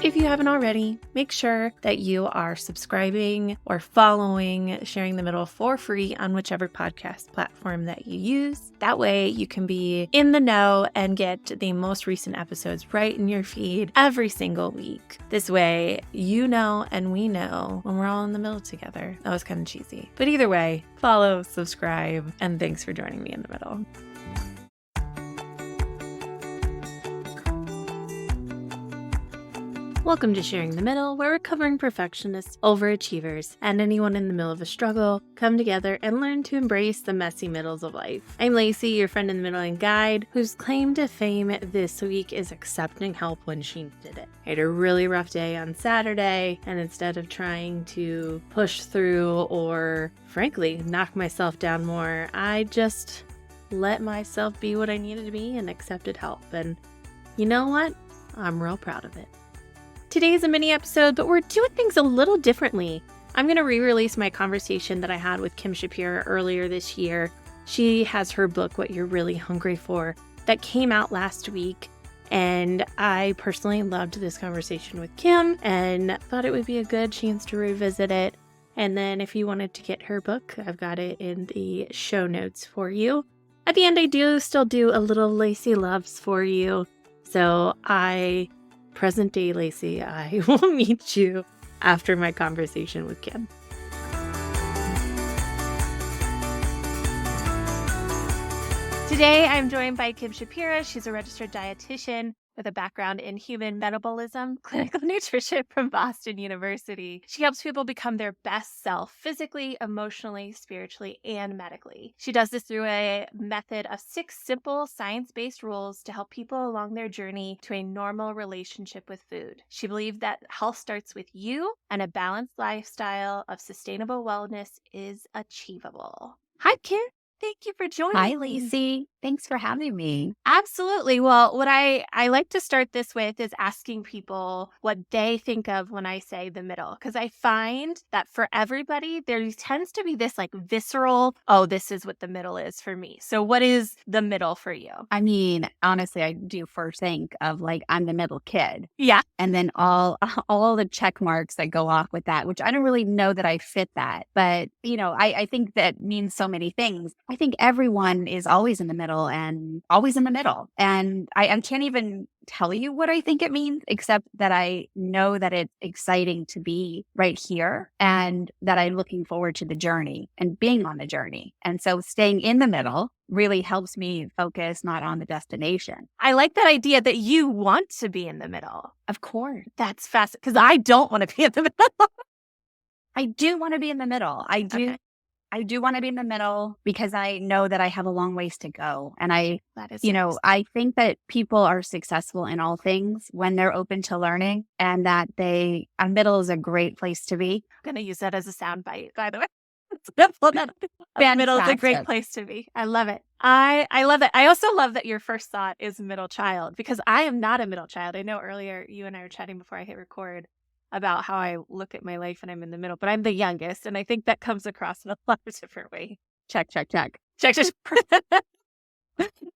If you haven't already, make sure that you are subscribing or following Sharing the Mddl for free on whichever podcast platform that you use. That way you can be in the know and get the most recent episodes right in your feed every single week. This way you know and we know when we're all in the middle together. That was kind of cheesy. But either way, follow, subscribe, and thanks for joining me in the middle. Welcome to Sharing the Mddl, where recovering perfectionists, overachievers, and anyone in the middle of a struggle come together and learn to embrace the messy middles of life. I'm Lacey, your friend in the middle and guide, whose claim to fame this week is accepting help when she needed it. I had a really rough day on Saturday, and instead of trying to push through or, frankly, knock myself down more, I just let myself be what I needed to be and accepted help. And you know what? I'm real proud of it. Today's a mini episode, but we're doing things a little differently. I'm going to re-release my conversation that I had with Kim Shapira earlier this year. She has her book, What You're Really Hungry For, that came out last week. And I personally loved this conversation with Kim and thought it would be a good chance to revisit it. And then if you wanted to get her book, I've got it in the show notes for you. At the end, I do still do a little Lacey Loves for you. So present day Lacey, I will meet you after my conversation with Kim. Today, I'm joined by Kim Shapira. She's a registered dietitian with a background in human metabolism, clinical nutrition from Boston University. She helps people become their best self physically, emotionally, spiritually, and medically. She does this through a method of 6 simple science-based rules to help people along their journey to a normal relationship with food. She believed that health starts with you, and a balanced lifestyle of sustainable wellness is achievable. Hi, Kim. Thank you for joining Hi, me. Lacey. Thanks for having me. Absolutely. Well, what I like to start this with is asking people what they think of when I say the middle, because I find that for everybody, there tends to be this like visceral, oh, this is what the middle is for me. So what is the middle for you? I mean, honestly, I do first think of like I'm the middle kid. Yeah. And then all the check marks that go off with that, which I don't really know that I fit that. But, I think that means so many things. I think everyone is always in the middle and always in the middle. And I can't even tell you what I think it means, except that I know that it's exciting to be right here and that I'm looking forward to the journey and being on the journey. And so staying in the middle really helps me focus not on the destination. I like that idea that you want to be in the middle. Of course. That's fascinating because I don't want to be in the middle. I do want to be in the middle. I do. Okay. I do want to be in the middle because I know that I have a long ways to go. And I think that people are successful in all things when they're open to learning, and that a middle is a great place to be. I'm going to use that as a soundbite, by the way. A middle is a great place to be. I love it. I love it. I also love that your first thought is middle child, because I am not a middle child. I know earlier you and I were chatting before I hit record about how I look at my life and I'm in the middle, but I'm the youngest. And I think that comes across in a lot of different ways. Check.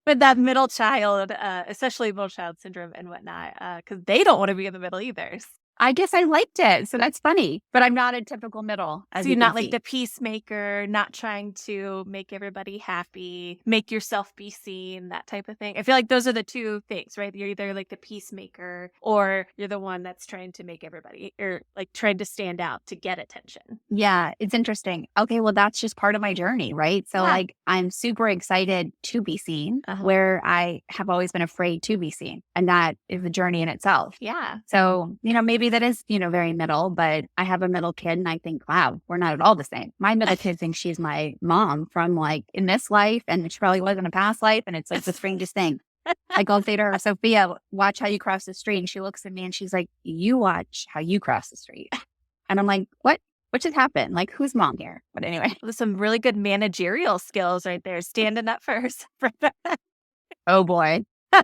But that middle child, especially middle child syndrome and whatnot, because they don't want to be in the middle either. I guess I liked it. So that's funny. But I'm not a typical middle. So you're not like the peacemaker, not trying to make everybody happy, make yourself be seen, that type of thing. I feel like those are the two things, right? You're either like the peacemaker or you're the one that's trying to make everybody, or like trying to stand out to get attention. Yeah, it's interesting. Okay, well, that's just part of my journey, right? So like I'm super excited to be seen, where I have always been afraid to be seen. And that is a journey in itself. Yeah. So, maybe that is, very middle, but I have a middle kid and I think, wow, we're not at all the same. My middle kid thinks she's my mom from like in this life, and she probably was in a past life. And it's like the strangest thing. Like I'll say to her, Sophia, watch how you cross the street. And she looks at me and she's like, you watch how you cross the street. And I'm like, what? What just happened? Like, who's mom here? But anyway. There's some really good managerial skills right there. Standing up first. Oh boy. I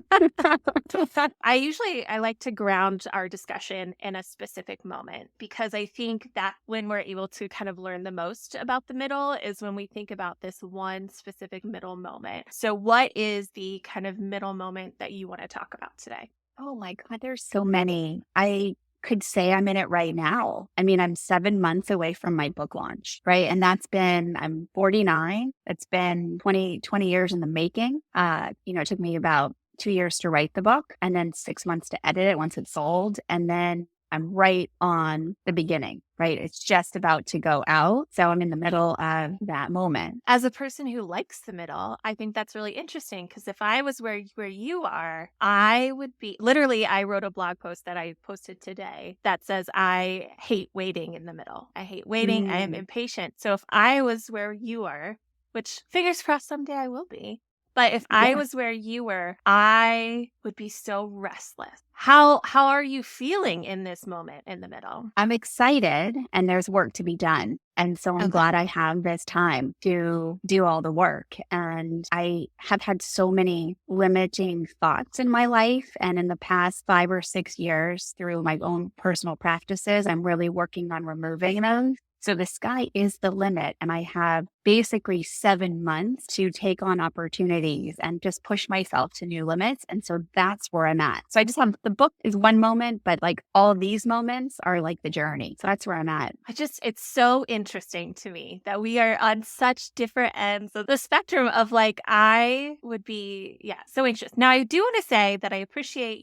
like to ground our discussion in a specific moment, because I think that when we're able to kind of learn the most about the middle is when we think about this one specific middle moment. So what is the kind of middle moment that you want to talk about today? Oh my God, there's so many. I could say I'm in it right now. I mean, I'm 7 months away from my book launch, right? And I'm 49. It's been 20 years in the making. It took me about 2 years to write the book and then 6 months to edit it once it's sold. And then I'm right on the beginning, right? It's just about to go out. So I'm in the middle of that moment. As a person who likes the middle, I think that's really interesting because if I was where you are, I would be literally, I wrote a blog post that I posted today that says, I hate waiting in the middle. I hate waiting. I am impatient. So if I was where you are, which fingers crossed someday I will be, but if I was where you were, I would be so restless. How are you feeling in this moment in the middle? I'm excited and there's work to be done. And so I'm glad I have this time to do all the work. And I have had so many limiting thoughts in my life. And in the past 5 or 6 years, through my own personal practices, I'm really working on removing them. So the sky is the limit. And I have basically 7 months to take on opportunities and just push myself to new limits. And so that's where I'm at. So I just have the book is one moment, but like all these moments are like the journey. So that's where I'm at. It's so interesting to me that we are on such different ends of the spectrum of like, I would be, so anxious. Now, I do want to say that I appreciate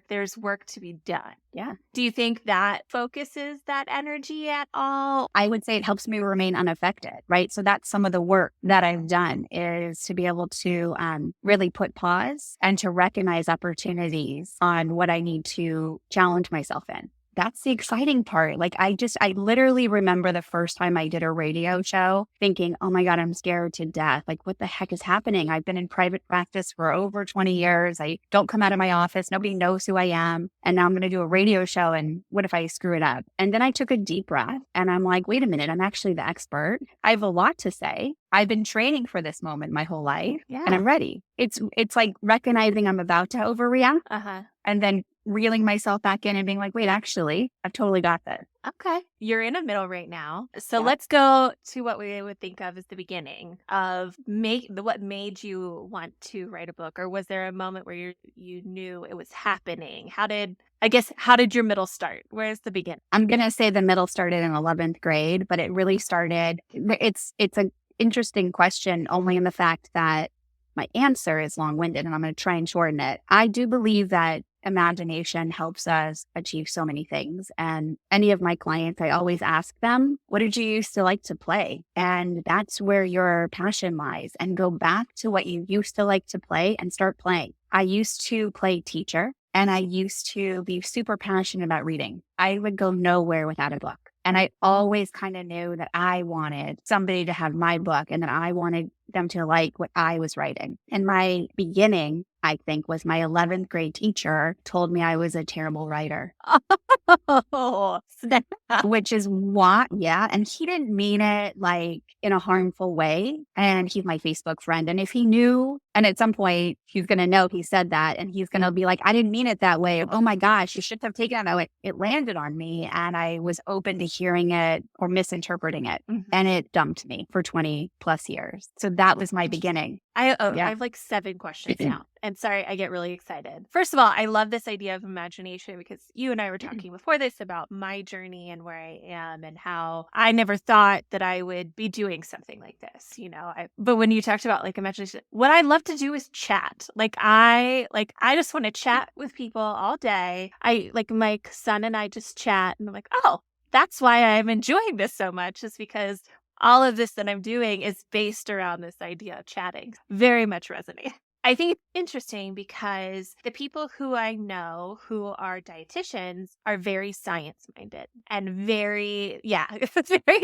there's work to be done. Yeah. Do you think that focuses that energy at all? I would say it helps me remain unaffected, right? So that's some of the work that I've done is to be able to really put pause and to recognize opportunities on what I need to challenge myself in. That's the exciting part. Like I literally remember the first time I did a radio show thinking, oh my God, I'm scared to death. Like what the heck is happening? I've been in private practice for over 20 years. I don't come out of my office. Nobody knows who I am. And now I'm going to do a radio show. And what if I screw it up? And then I took a deep breath and I'm like, wait a minute, I'm actually the expert. I have a lot to say. I've been training for this moment my whole life and I'm ready. It's like recognizing I'm about to overreact and then reeling myself back in and being like, wait, actually, I've totally got this. Okay. You're in a middle right now. So let's go to what we would think of as the beginning of what made you want to write a book, or was there a moment where you knew it was happening? How did your middle start? Where's the beginning? I'm going to say the middle started in 11th grade, but it really started, it's an interesting question only in the fact that my answer is long-winded and I'm going to try and shorten it. I do believe that imagination helps us achieve so many things. And any of my clients, I always ask them, what did you used to like to play? And that's where your passion lies. And go back to what you used to like to play and start playing. I used to play teacher and I used to be super passionate about reading. I would go nowhere without a book. And I always kind of knew that I wanted somebody to have my book and that I wanted them to like what I was writing. And my beginning, I think, was my 11th grade teacher told me I was a terrible writer. Oh, which is why, and he didn't mean it like in a harmful way. And he's my Facebook friend. And if he knew, and at some point he's going to know he said that and he's going to be like, I didn't mean it that way. Oh my gosh, you shouldn't have taken it that way. It landed on me and I was open to hearing it or misinterpreting it. And it dumped me for 20 plus years. So that was my beginning. I have like 7 questions now. And sorry, I get really excited. First of all, I love this idea of imagination because you and I were talking before this about my journey and where I am and how I never thought that I would be doing something like this, but when you talked about like imagination, what I love to do is chat. I just want to chat with people all day. My son and I just chat and I'm like, oh, that's why I'm enjoying this so much, is because all of this that I'm doing is based around this idea of chatting. Very much resonate. I think it's interesting because the people who I know who are dietitians are very science-minded and very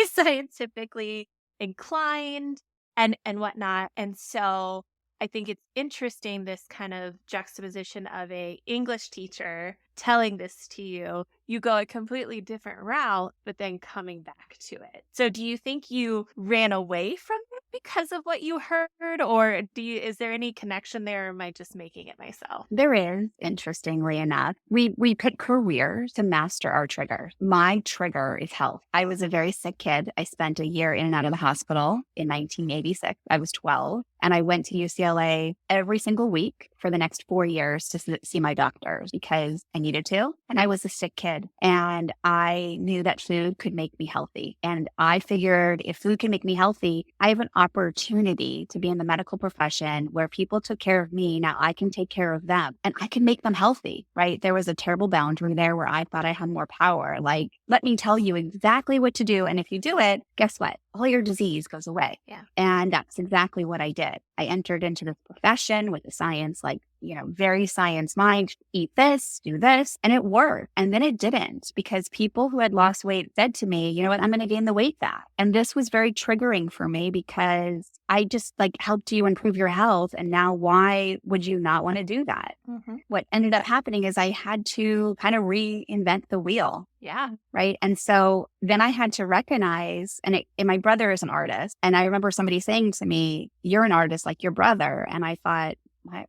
scientifically inclined and whatnot. And so I think it's interesting, this kind of juxtaposition of a English teacher telling this to you. You go a completely different route, but then coming back to it. So do you think you ran away from it because of what you heard? Or is there any connection there? Or am I just making it myself? There is, interestingly enough. We pick careers to master our trigger. My trigger is health. I was a very sick kid. I spent a year in and out of the hospital in 1986. I was 12 and I went to UCLA every single week for the next 4 years to see my doctors because I needed to. And I was a sick kid. And I knew that food could make me healthy. And I figured if food can make me healthy, I have an opportunity to be in the medical profession where people took care of me. Now I can take care of them and I can make them healthy, right? There was a terrible boundary there where I thought I had more power. Like, let me tell you exactly what to do. And if you do it, guess what? All your disease goes away. Yeah. And that's exactly what I did. I entered into this profession with the science, like, very science mind, eat this, do this, and it worked. And then it didn't because people who had lost weight said to me, you know what, I'm going to gain the weight back. And this was very triggering for me because I just helped you improve your health. And now why would you not want to do that? Mm-hmm. What ended up happening is I had to kind of reinvent the wheel. Yeah. Right. And so then I had to recognize, and my brother is an artist. And I remember somebody saying to me, you're an artist like your brother. And I thought,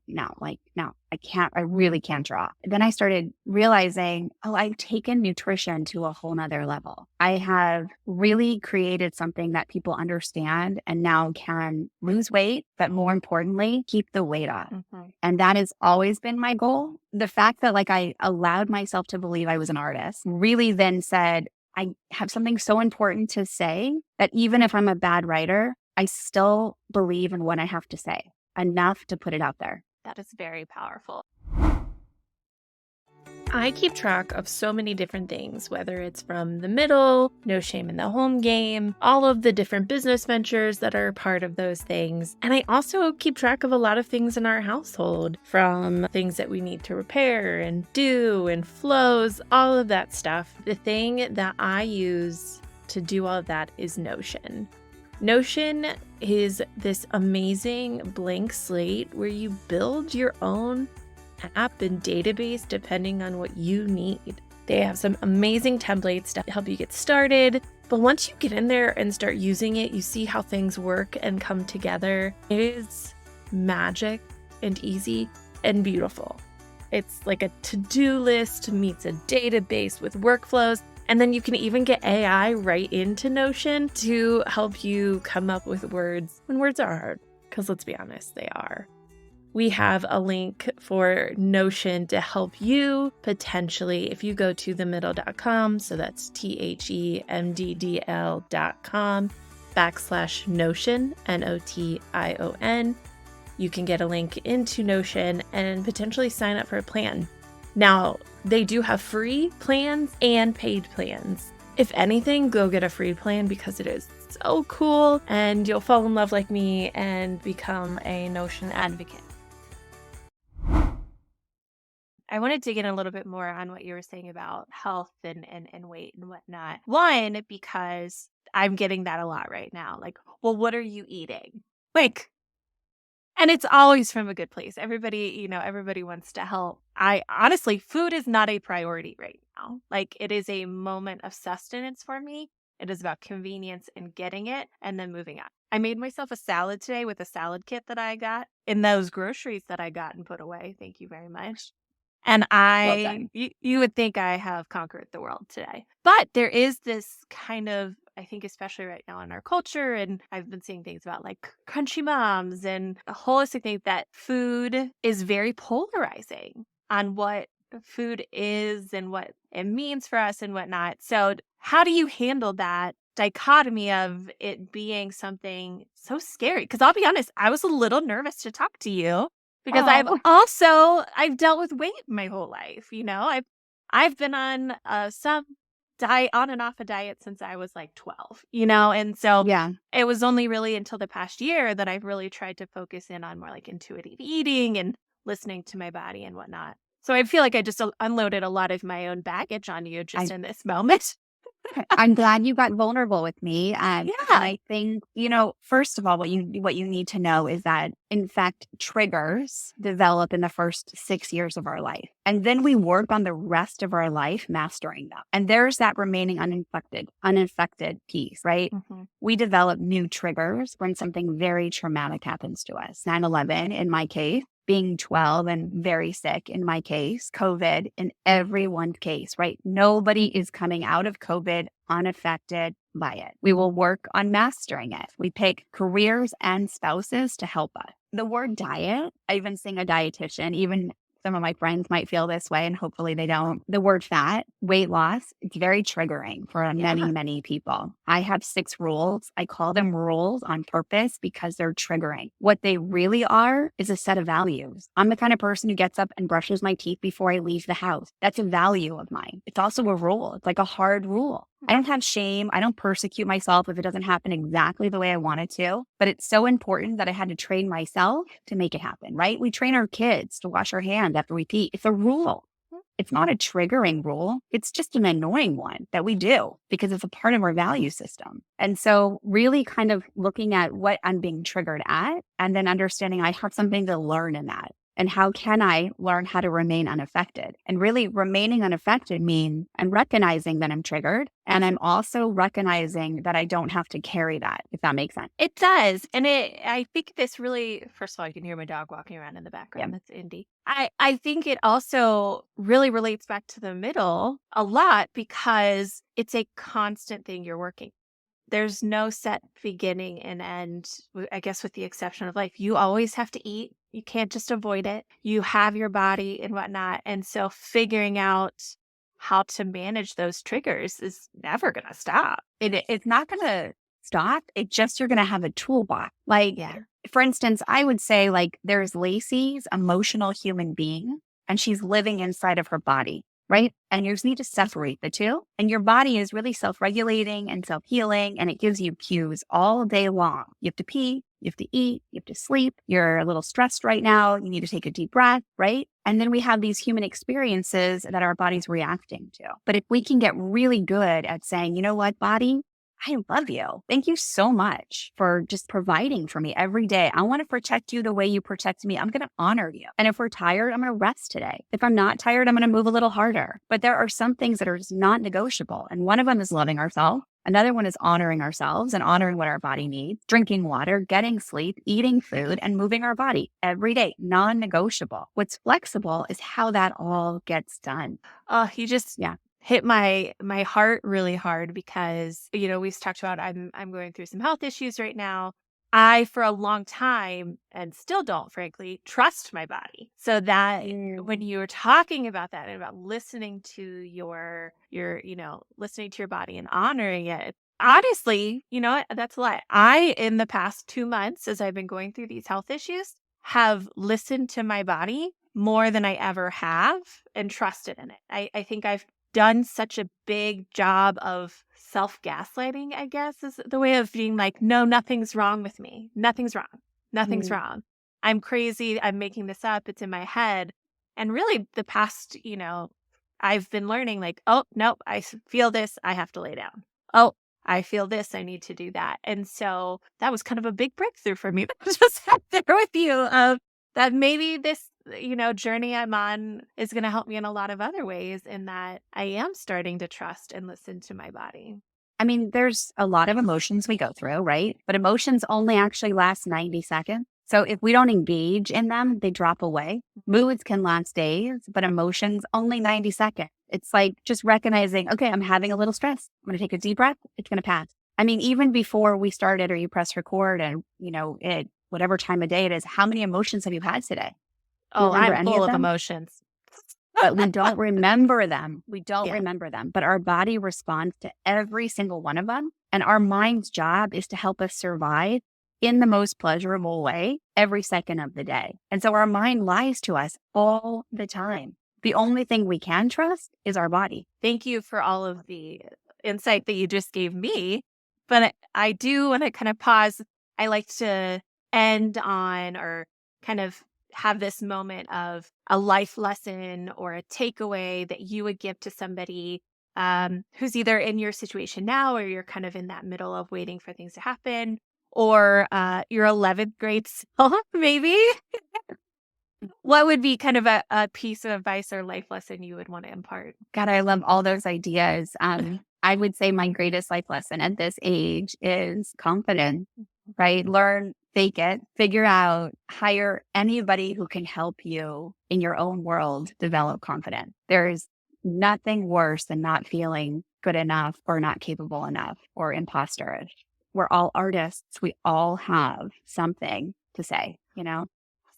no, I really can't draw. Then I started realizing, I've taken nutrition to a whole nother level. I have really created something that people understand and now can lose weight, but more importantly, keep the weight off. Mm-hmm. And that has always been my goal. The fact that I allowed myself to believe I was an artist really then said, I have something so important to say that even if I'm a bad writer, I still believe in what I have to say enough to put it out there. That is very powerful. I keep track of so many different things, whether it's from the middle, No Shame in the Home Game, all of the different business ventures that are part of those things. And I also keep track of a lot of things in our household, from things that we need to repair and do and flows, all of that stuff. The thing that I use to do all of that is Notion. Notion is this amazing blank slate where you build your own app and database depending on what you need. They have some amazing templates to help you get started. But once you get in there and start using it, you see how things work and come together. It is magic and easy and beautiful. It's like a to-do list meets a database with workflows. And then you can even get AI right into Notion to help you come up with words when words are hard. Because let's be honest, they are. We have a link for Notion to help you potentially if you go to themddl.com. So that's THEMDDL.com/Notion, NOTION. You can get a link into Notion and potentially sign up for a plan. Now, they do have free plans and paid plans. If anything, go get a free plan because it is so cool and you'll fall in love like me and become a Notion advocate. I want to dig in a little bit more on what you were saying about health and weight and whatnot. One, because I'm getting that a lot right now. Like, well, what are you eating? And it's always from a good place. Everybody wants to help. Honestly, food is not a priority right now. It is a moment of sustenance for me. It is about convenience and getting it and then moving on. I made myself a salad today with a salad kit that I got in those groceries that I got and put away. Thank you very much. And you would think I have conquered the world today. But there is this kind of, I think, especially right now in our culture, and I've been seeing things about crunchy moms and a holistic thing, that food is very polarizing on what food is and what it means for us and whatnot. So how do you handle that dichotomy of it being something so scary? Because I'll be honest, I was a little nervous to talk to you. Because I've dealt with weight my whole life, I've been on some diet, on and off a diet since I was 12, and so it was only really until the past year that I've really tried to focus in on more intuitive eating and listening to my body and whatnot. So I feel like I just unloaded a lot of my own baggage on you in this moment. I'm glad you got vulnerable with me. And I think, first of all, what you need to know is that, in fact, triggers develop in the first 6 years of our life. And then we work on the rest of our life mastering them. And there's that remaining uninfected piece, right? Mm-hmm. We develop new triggers when something very traumatic happens to us. 9/11, in my case, being 12 and very sick in my case, COVID in everyone's case, right? Nobody is coming out of COVID unaffected by it. We will work on mastering it. We pick careers and spouses to help us. The word diet, I even sing a dietitian, even some of my friends might feel this way and hopefully they don't. The word fat, weight loss, it's very triggering for many people. I have 6 rules. I call them rules on purpose because they're triggering. What they really are is a set of values. I'm the kind of person who gets up and brushes my teeth before I leave the house. That's a value of mine. It's also a rule. It's like a hard rule. I don't have shame. I don't persecute myself if it doesn't happen exactly the way I want it to. But it's so important that I had to train myself to make it happen, right? We train our kids to wash our hands after we pee. It's a rule. It's not a triggering rule. It's just an annoying one that we do because it's a part of our value system. And so really kind of looking at what I'm being triggered at and then understanding I have something to learn in that. And how can I learn how to remain unaffected? And really remaining unaffected means I'm recognizing that I'm triggered. And I'm also recognizing that I don't have to carry that, if that makes sense. It does. And I think this really, first of all, you can hear my dog walking around in the background. That's Indy. I think it also really relates back to the middle a lot because it's a constant thing you're working. There's no set beginning and end, I guess, with the exception of life. You always have to eat. You can't just avoid it. You have your body and whatnot. And so figuring out how to manage those triggers is never going to stop. It's not going to stop. It's just you're going to have a toolbox. Like, for instance, I would say like there's Lacey's emotional human being and she's living inside of her body. Right? And you just need to separate the two. And your body is really self-regulating and self-healing, and it gives you cues all day long. You have to pee, you have to eat, you have to sleep. You're a little stressed right now. You need to take a deep breath, right? And then we have these human experiences that our body's reacting to. But if we can get really good at saying, you know what, body, I love you. Thank you so much for just providing for me every day. I want to protect you the way you protect me. I'm going to honor you. And if we're tired, I'm going to rest today. If I'm not tired, I'm going to move a little harder. But there are some things that are just not negotiable. And one of them is loving ourselves. Another one is honoring ourselves and honoring what our body needs, drinking water, getting sleep, eating food, and moving our body every day, non-negotiable. What's flexible is how that all gets done. You just hit my heart really hard because, we've talked about I'm going through some health issues right now. I, for a long time, and still don't, frankly, trust my body. So that when you were talking about that and about listening to your listening to your body and honoring it, honestly, you know what? That's a lie. I, in the past 2 months, as I've been going through these health issues, have listened to my body more than I ever have and trusted in it. I think I've done such a big job of self-gaslighting, I guess, is the way of being like, no, nothing's wrong with me. Nothing's wrong. Nothing's wrong. I'm crazy. I'm making this up. It's in my head. And really the past, I've been learning like, oh, nope, I feel this. I have to lay down. Oh, I feel this. I need to do that. And so that was kind of a big breakthrough for me. Just sat there with you of that maybe this journey I'm on is going to help me in a lot of other ways in that I am starting to trust and listen to my body. I mean, there's a lot of emotions we go through, right? But emotions only actually last 90 seconds. So if we don't engage in them, they drop away. Moods can last days, but emotions only 90 seconds. It's like just recognizing, okay, I'm having a little stress. I'm going to take a deep breath. It's going to pass. I mean, even before we started or you press record and, at whatever time of day it is, how many emotions have you had today? Oh, I'm full of emotions. But we don't remember them. We don't remember them. But our body responds to every single one of them. And our mind's job is to help us survive in the most pleasurable way every second of the day. And so our mind lies to us all the time. The only thing we can trust is our body. Thank you for all of the insight that you just gave me. But I do want to kind of pause. I like to end on or kind of have this moment of a life lesson or a takeaway that you would give to somebody who's either in your situation now or you're kind of in that middle of waiting for things to happen or your 11th grade self, maybe. What would be kind of a piece of advice or life lesson you would want to impart? God, I love all those ideas. I would say my greatest life lesson at this age is confidence, right? Learn fake it, figure out, hire anybody who can help you in your own world develop confidence. There's nothing worse than not feeling good enough or not capable enough or imposterish. We're all artists. We all have something to say, you know?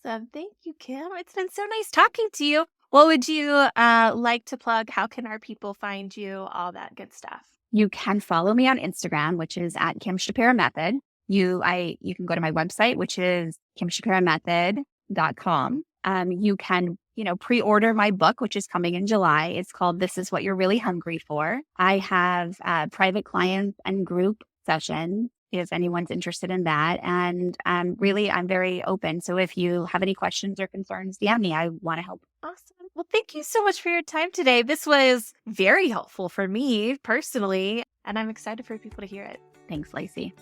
Awesome. Thank you, Kim. It's been so nice talking to you. What would you like to plug? How can our people find you? All that good stuff. You can follow me on Instagram, which is at Kim Shapira Method. You can go to my website, which is kimshapiramethod.com. You can, pre-order my book, which is coming in July. It's called This Is What You're Really Hungry For. I have private clients and group sessions if anyone's interested in that. And really, I'm very open. So if you have any questions or concerns, DM me. I want to help. Awesome. Well, thank you so much for your time today. This was very helpful for me personally, and I'm excited for people to hear it. Thanks, Lacey.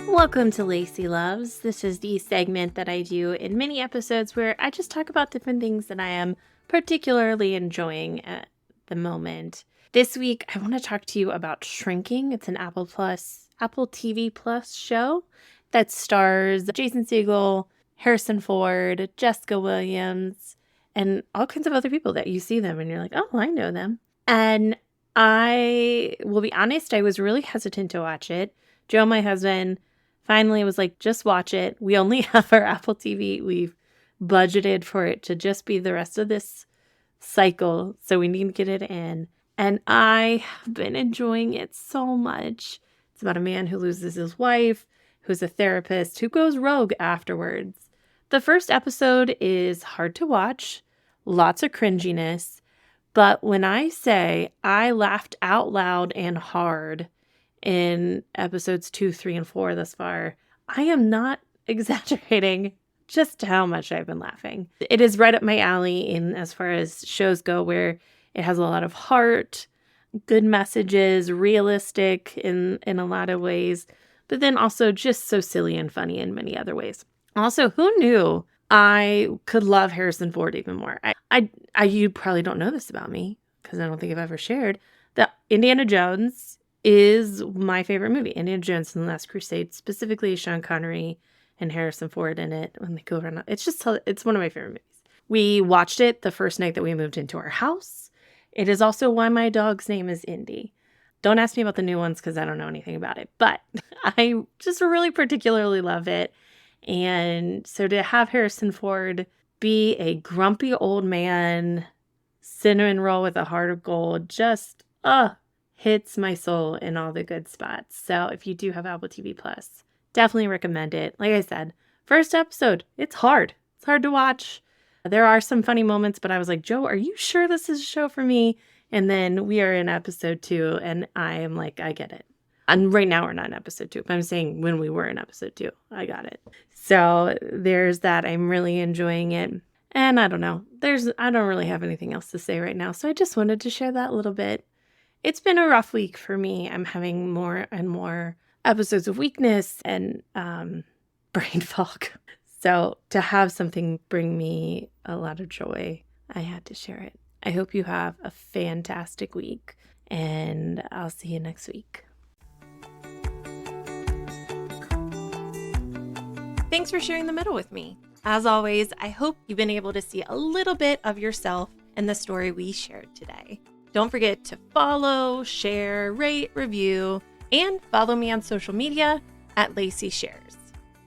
Welcome to Lacey Loves. This is the segment that I do in mini episodes where I just talk about different things that I am particularly enjoying at the moment. This week, I want to talk to you about Shrinking. It's an Apple TV Plus show that stars Jason Segel, Harrison Ford, Jessica Williams, and all kinds of other people that you see them and you're like, oh, I know them. And I will be honest, I was really hesitant to watch it. Joe, my husband, finally was like, just watch it. We only have our Apple TV. We've budgeted for it to just be the rest of this cycle, so we need to get it in. And I have been enjoying it so much. It's about a man who loses his wife, who's a therapist, who goes rogue afterwards. The first episode is hard to watch, lots of cringiness, but when I say I laughed out loud and hard in episodes 2, 3, and 4 thus far, I am not exaggerating just how much I've been laughing. It is right up my alley in as far as shows go, where it has a lot of heart, good messages, realistic in a lot of ways, but then also just so silly and funny in many other ways. Also, who knew I could love Harrison Ford even more? You probably don't know this about me because I don't think I've ever shared that Indiana Jones is my favorite movie. Indiana Jones and the Last Crusade, specifically Sean Connery and Harrison Ford in it when they go around. It's one of my favorite movies. We watched it the first night that we moved into our house. It is also why my dog's name is Indy. Don't ask me about the new ones because I don't know anything about it, but I just really particularly love it. And so to have Harrison Ford be a grumpy old man, cinnamon roll with a heart of gold, just hits my soul in all the good spots. So if you do have Apple TV Plus, definitely recommend it. Like I said, first episode, it's hard. It's hard to watch. There are some funny moments, but I was like, Joe, are you sure this is a show for me? And then we are in episode 2, and I am like, I get it. And right now we're not in episode 2, but I'm saying when we were in episode 2, I got it. So there's that. I'm really enjoying it. And I don't know. I don't really have anything else to say right now. So I just wanted to share that a little bit. It's been a rough week for me. I'm having more and more episodes of weakness and brain fog. So to have something bring me a lot of joy, I had to share it. I hope you have a fantastic week, and I'll see you next week. Thanks for sharing the middle with me. As always, I hope you've been able to see a little bit of yourself in the story we shared today. Don't forget to follow, share, rate, review, and follow me on social media at Lacey Shares.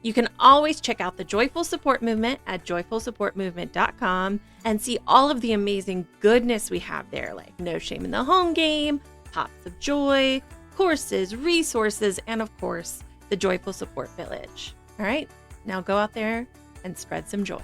You can always check out the Joyful Support Movement at joyfulsupportmovement.com and see all of the amazing goodness we have there, like No Shame in the Home Game, Pops of Joy, courses, resources, and of course, the Joyful Support Village. All right, now go out there and spread some joy.